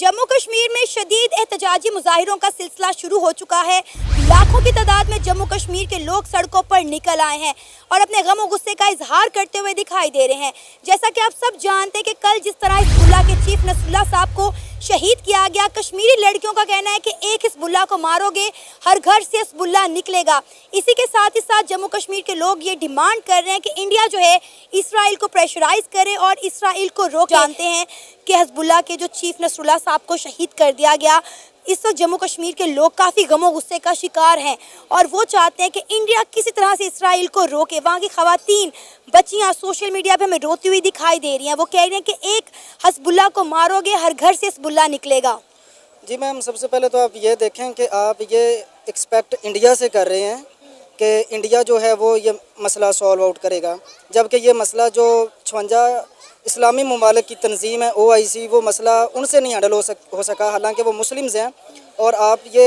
जम्मू कश्मीर में शदीद एहतजाजी मुजाहिरों का सिलसिला शुरू हो चुका है। लाखों की तादाद में जम्मू कश्मीर के लोग सड़कों पर निकल आए हैं और अपने गम और गुस्से का इजहार करते हुए दिखाई दे रहे हैं। जैसा कि आप सब जानते हैं कि कल जिस तरह हिजबुल्लाह के चीफ नसरुल्लाह साहब को शहीद किया गया, कश्मीरी लड़कियों का कहना है कि एक हिजबुल्लाह को मारोगे हर घर से हिजबुल्लाह निकलेगा। इसी के साथ ही साथ जम्मू कश्मीर के लोग ये डिमांड कर रहे हैं कि इंडिया जो है इसराइल को प्रेशराइज करे और इसराइल को रोक। जानते हैं कि हिजबुल्लाह के जो चीफ नसरुल्लाह साहब को शहीद कर दिया गया, इस वक्त जम्मू कश्मीर के लोग काफ़ी गमो गुस्से का शिकार हैं और वो चाहते हैं कि इंडिया किसी तरह से इसराइल को रोके। वहाँ की ख़वातीन बच्चियाँ सोशल मीडिया पे हमें रोती हुई दिखाई दे रही हैं। वो कह रही हैं कि एक हिजबुल्लाह को मारोगे हर घर से हिजबुल्लाह निकलेगा। जी मैम, सबसे पहले तो आप ये देखें कि आप ये एक्सपेक्ट इंडिया से कर रहे हैं कि इंडिया जो है वो ये मसला सॉल्व आउट करेगा, जबकि ये मसला जो 56 इस्लामी ममालिक की तंजीम है OIC, वो मसला उनसे नहीं हैंडल हो सका, हालांकि वो मुस्लिम्स हैं। और आप ये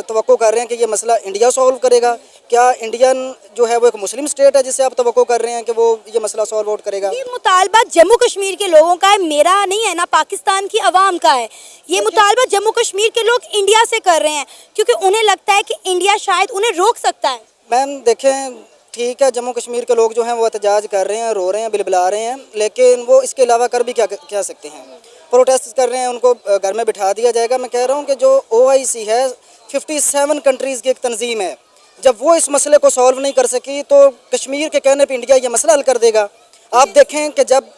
तवक्को कर रहे हैं कि ये मसला इंडिया सॉल्व करेगा। क्या इंडियन जो है वो एक मुस्लिम स्टेट है जिससे आप तवक्को कर रहे हैं कि वो ये मसला सॉल्व आउट करेगा? ये मुतालबा जम्मू कश्मीर के लोगों का है, मेरा नहीं है, ना पाकिस्तान की आवाम का है। ये मुतालबा जम्मू कश्मीर के लोग इंडिया से कर रहे हैं क्योंकि उन्हें लगता है कि इंडिया शायद उन्हें रोक सकता है। मैम देखें, ठीक है, जम्मू कश्मीर के लोग जो हैं वो एहतजाज कर रहे हैं, रो रहे हैं, बिलबिला रहे हैं, लेकिन वो इसके अलावा कर भी क्या सकते हैं? प्रोटेस्ट कर रहे हैं, उनको घर में बिठा दिया जाएगा। मैं कह रहा हूँ कि जो OIC है 57 कंट्रीज़ की एक तंजीम है, जब वो इस मसले को सॉल्व नहीं कर सकी तो कश्मीर के कहने पे इंडिया ये मसला हल कर देगा। आप देखें कि जब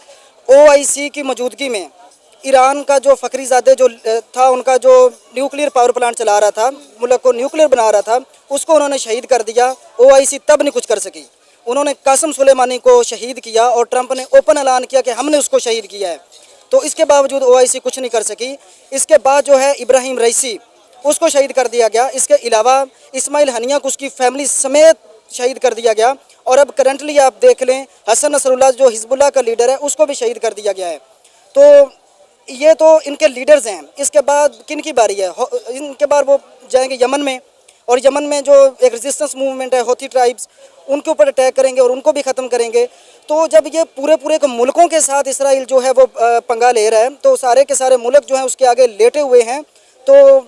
OIC की मौजूदगी में ईरान का जो फ़खरीज़ादे जो था, उनका जो न्यूक्लियर पावर प्लांट चला रहा था, मुल्क को न्यूक्लियर बना रहा था, उसको उन्होंने शहीद कर दिया। OIC तब नहीं कुछ कर सकी। उन्होंने कासिम सुलेमानी को शहीद किया और ट्रंप ने ओपन ऐलान किया कि हमने उसको शहीद किया है, तो इसके बावजूद OIC कुछ नहीं कर सकी। इसके बाद जो है इब्राहिम रईसी, उसको शहीद कर दिया गया। इसके अलावा इस्माइल हनिया को उसकी फैमिली समेत शहीद कर दिया गया। और अब करंटली आप देख लें, हसन नसरुल्लाह जो हिजबुल्लाह का लीडर है, उसको भी शहीद कर दिया गया है। तो ये तो इनके लीडर्स हैं। इसके बाद किन की बारी है? इनके बाद वो जाएंगे यमन में, और यमन में जो एक रेजिस्टेंस मूवमेंट है हौथी ट्राइब्स, उनके ऊपर अटैक करेंगे और उनको भी ख़त्म करेंगे। तो जब ये पूरे के मुल्कों के साथ इसराइल जो है वो पंगा ले रहा है, तो सारे के सारे मुल्क जो हैं उसके आगे लेटे हुए हैं। तो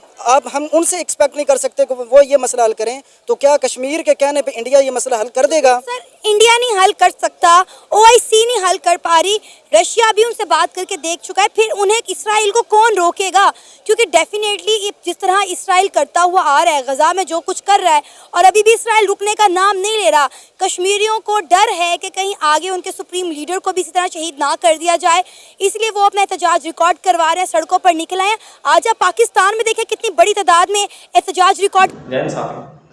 हम उनसे एक्सपेक्ट नहीं कर सकते कि वो ये मसला हल करें। तो क्या कश्मीर के कहने पे इंडिया ये मसला हल कर देगा? सर, इंडिया नहीं हल कर सकता, OIC नहीं हल कर पा रही, रशिया भी उनसे बात करके देख चुका है, फिर उन्हें इसराइल को कौन रोकेगा? क्योंकि डेफिनेटली जिस तरह इसराइल करता हुआ आ रहा है, गजा में जो कुछ कर रहा है, और अभी भी इसराइल रुकने का नाम नहीं ले रहा। कश्मीरियों को डर है कि कहीं आगे उनके सुप्रीम लीडर को भी इसी तरह शहीद ना कर दिया जाए, इसलिए वो अपना एहतजाज रिकॉर्ड करवा रहे हैं, सड़कों पर निकल आए हैं। आज आप पाकिस्तान में देखें कितनी बड़ी तादाद में एहतजाज रिकॉर्ड।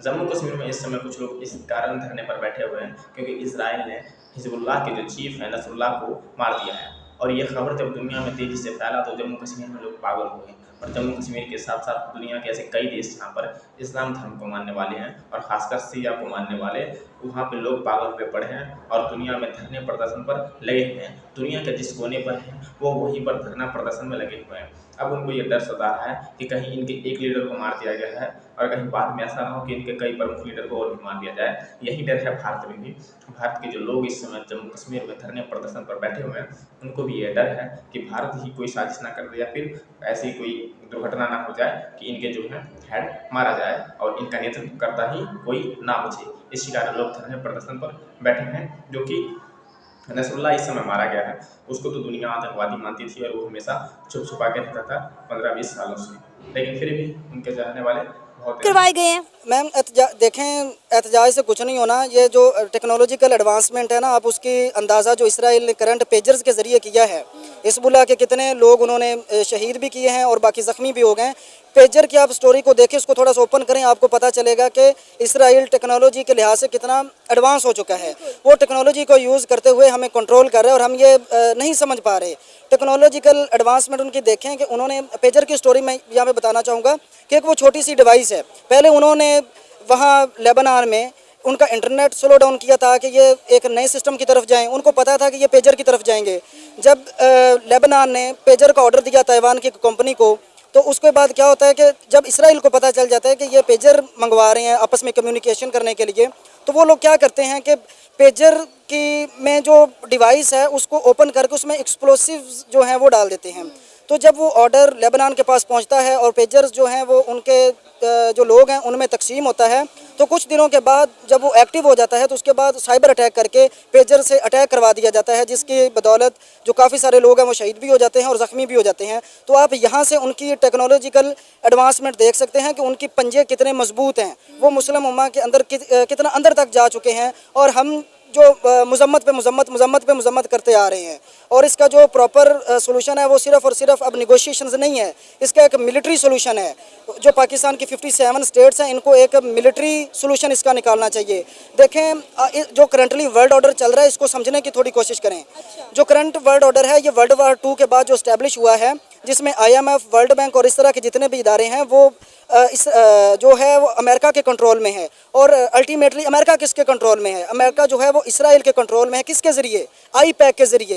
जम्मू कश्मीर में इस समय कुछ लोग इस कारण धरने पर बैठे हुए हैं क्योंकि इजराइल ने हिजबुल्लाह के जो चीफ है नसरुल्लाह को मार दिया है। और ये खबर जब दुनिया में तेज़ी से फैला तो जम्मू कश्मीर में लोग पागल हुए। और जम्मू कश्मीर के साथ साथ दुनिया के ऐसे कई देश जहाँ पर इस्लाम धर्म को मानने वाले हैं और ख़ासकर शिया को मानने वाले, वहाँ पे लोग पागल हुए पड़े हैं और दुनिया में धरने प्रदर्शन पर लगे हुए हैं। दुनिया के जिस कोने पर हैं वो वहीं पर धरना प्रदर्शन में लगे हुए हैं। अब उनको ये डर सता रहा है कि कहीं इनके एक लीडर को मार दिया गया है और कहीं बाद में ऐसा ना हो कि इनके कई प्रमुख लीडर को और भी मार दिया जाए। यही डर है भारत में भी। भारत के जो लोग इस समय जम्मू कश्मीर में धरने प्रदर्शन पर बैठे हुए हैं, उनको भी ये डर है कि भारत ही कोई साजिश ना कर दे या फिर ऐसी कोई दुर्घटना ना हो जाए कि इनके जो है हेड मारा जाए और इनका नेतृत्व करता ही कोई ना बचे। इसी कारण लोग धरने प्रदर्शन पर बैठे हैं। जो कि नसरुल्लाह इस समय मारा गया है, उसको तो दुनिया आतंकवादी मानती थी और वो हमेशा छुप छुपा के रहता था 15-20 सालों से, लेकिन फिर भी उनके चाहने वाले बहुत करवाए गए हैं। मैम देखें, एहतजाज से कुछ नहीं होना। ये जो टेक्नोलॉजिकल एडवांसमेंट है ना, आप उसकी अंदाज़ा जो इसराइल ने करंट पेजर्स के ज़रिए किया है, हिजबुल्लाह के कितने लोग उन्होंने शहीद भी किए हैं और बाकी ज़ख्मी भी हो गए। पेजर की आप स्टोरी को देखें, उसको थोड़ा सा ओपन करें, आपको पता चलेगा कि इसराइल टेक्नोलॉजी के लिहाज से कितना एडवांस हो चुका है। वो टेक्नोलॉजी को यूज़ करते हुए हमें कंट्रोल कर रहे हैं और हम ये नहीं समझ पा रहे। टेक्नोलॉजिकल एडवांसमेंट उनकी देखें कि उन्होंने पेजर की स्टोरी में यहाँ पे बताना चाहूँगा कि एक वो छोटी सी डिवाइस है। पहले उन्होंने वहाँ लेबनान में उनका इंटरनेट स्लो डाउन किया था कि ये एक नए सिस्टम की तरफ जाएं। उनको पता था कि ये पेजर की तरफ जाएंगे। जब लेबनान ने पेजर का ऑर्डर दिया ताइवान की कंपनी को, तो उसके बाद क्या होता है कि जब इसराइल को पता चल जाता है कि ये पेजर मंगवा रहे हैं आपस में कम्युनिकेशन करने के लिए, तो वो लोग क्या करते हैं कि पेजर की में जो डिवाइस है उसको ओपन करके उसमें एक्सप्लोसिव जो हैं वो डाल देते हैं। तो जब वो ऑर्डर लेबनान के पास पहुंचता है और पेजर्स जो हैं वो उनके जो लोग हैं उनमें तकसीम होता है, तो कुछ दिनों के बाद जब वो एक्टिव हो जाता है तो उसके बाद साइबर अटैक करके पेजर से अटैक करवा दिया जाता है, जिसकी बदौलत जो काफ़ी सारे लोग हैं वो शहीद भी हो जाते हैं और ज़ख्मी भी हो जाते हैं। तो आप यहाँ से उनकी टेक्नोलॉजिकल एडवांसमेंट देख सकते हैं कि उनकी पंजे कितने मजबूत हैं, वो मुस्लिम उम्मा के अंदर कितना अंदर तक जा चुके हैं, और हम जो मजम्मत पे मजम्मत करते आ रहे हैं। और इसका जो प्रॉपर सोल्यूशन है वो सिर्फ़ और सिर्फ अब निगोशिएशंस नहीं है, इसका एक मिलिट्री सोल्यूशन है। जो पाकिस्तान की 57 स्टेट्स हैं इनको एक मिलिट्री सोल्यूशन इसका निकालना चाहिए। देखें जो करंटली वर्ल्ड ऑर्डर चल रहा है इसको समझने की थोड़ी कोशिश करें। जो करंट वर्ल्ड ऑर्डर है ये वर्ल्ड वार 2 के बाद जो इस्टेब्लिश हुआ है, जिसमें IMF, वर्ल्ड बैंक और इस तरह के जितने भी इदारे हैं वो जो है वो अमेरिका के कंट्रोल में है। और अल्टीमेटली अमेरिका किसके कंट्रोल में है? अमेरिका जो है वो इसराइल के कंट्रोल में है। किसके ज़रिए? IPAC के ज़रिए।